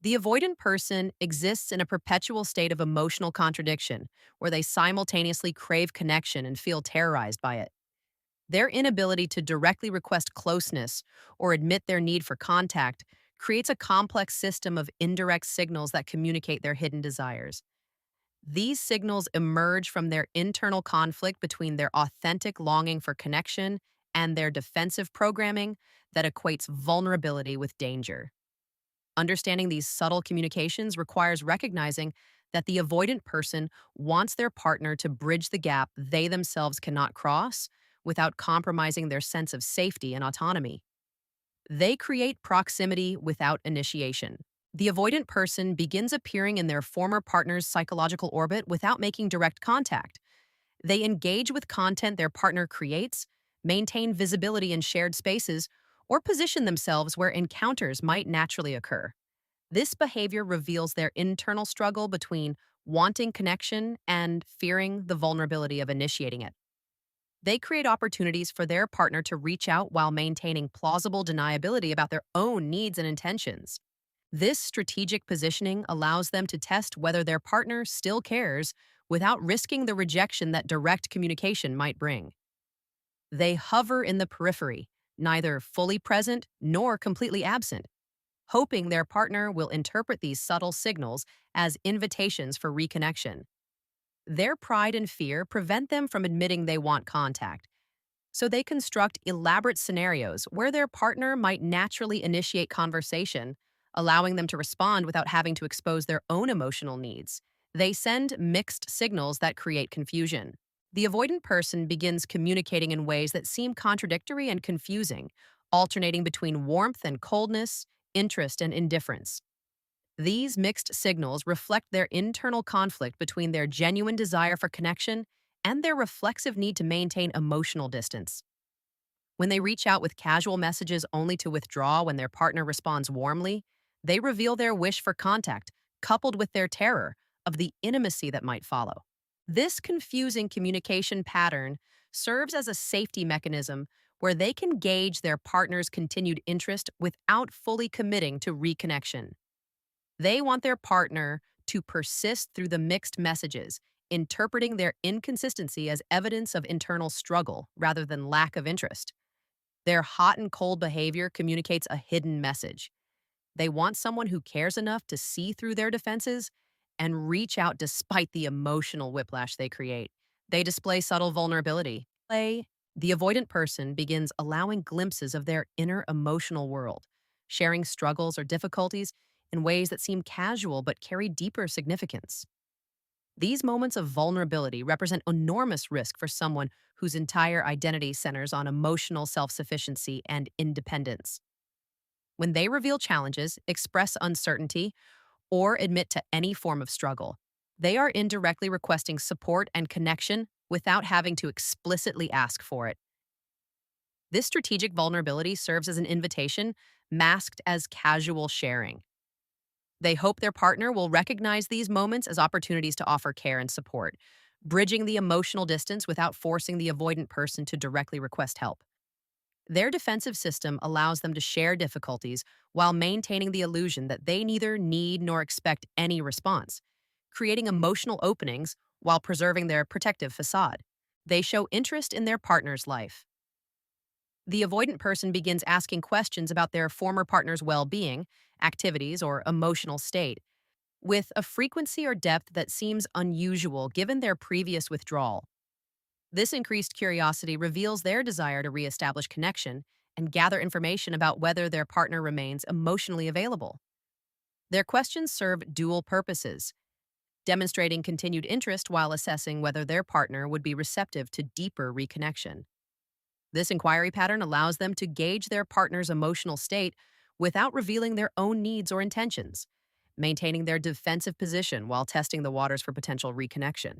The avoidant person exists in a perpetual state of emotional contradiction, where they simultaneously crave connection and feel terrorized by it. Their inability to directly request closeness or admit their need for contact creates a complex system of indirect signals that communicate their hidden desires. These signals emerge from their internal conflict between their authentic longing for connection and their defensive programming that equates vulnerability with danger. Understanding these subtle communications requires recognizing that the avoidant person wants their partner to bridge the gap they themselves cannot cross without compromising their sense of safety and autonomy. They create proximity without initiation. The avoidant person begins appearing in their former partner's psychological orbit without making direct contact. They engage with content their partner creates, maintain visibility in shared spaces, or position themselves where encounters might naturally occur. This behavior reveals their internal struggle between wanting connection and fearing the vulnerability of initiating it. They create opportunities for their partner to reach out while maintaining plausible deniability about their own needs and intentions. This strategic positioning allows them to test whether their partner still cares without risking the rejection that direct communication might bring. They hover in the periphery, neither fully present nor completely absent, hoping their partner will interpret these subtle signals as invitations for reconnection. Their pride and fear prevent them from admitting they want contact, so they construct elaborate scenarios where their partner might naturally initiate conversation, allowing them to respond without having to expose their own emotional needs. They send mixed signals that create confusion. The avoidant person begins communicating in ways that seem contradictory and confusing, alternating between warmth and coldness, interest and indifference. These mixed signals reflect their internal conflict between their genuine desire for connection and their reflexive need to maintain emotional distance. When they reach out with casual messages only to withdraw when their partner responds warmly, they reveal their wish for contact, coupled with their terror of the intimacy that might follow. This confusing communication pattern serves as a safety mechanism where they can gauge their partner's continued interest without fully committing to reconnection. They want their partner to persist through the mixed messages, interpreting their inconsistency as evidence of internal struggle rather than lack of interest. Their hot and cold behavior communicates a hidden message. They want someone who cares enough to see through their defenses and reach out despite the emotional whiplash they create. They display subtle vulnerability. The avoidant person begins allowing glimpses of their inner emotional world, sharing struggles or difficulties in ways that seem casual but carry deeper significance. These moments of vulnerability represent enormous risk for someone whose entire identity centers on emotional self sufficiency and independence. When they reveal challenges, express uncertainty, or admit to any form of struggle, they are indirectly requesting support and connection without having to explicitly ask for it. This strategic vulnerability serves as an invitation masked as casual sharing. They hope their partner will recognize these moments as opportunities to offer care and support, bridging the emotional distance without forcing the avoidant person to directly request help. Their defensive system allows them to share difficulties while maintaining the illusion that they neither need nor expect any response, creating emotional openings while preserving their protective facade. They show interest in their partner's life. The avoidant person begins asking questions about their former partner's well being, activities, or emotional state, with a frequency or depth that seems unusual given their previous withdrawal. This increased curiosity reveals their desire to reestablish connection and gather information about whether their partner remains emotionally available. Their questions serve dual purposes, demonstrating continued interest while assessing whether their partner would be receptive to deeper reconnection. This inquiry pattern allows them to gauge their partner's emotional state without revealing their own needs or intentions, maintaining their defensive position while testing the waters for potential reconnection.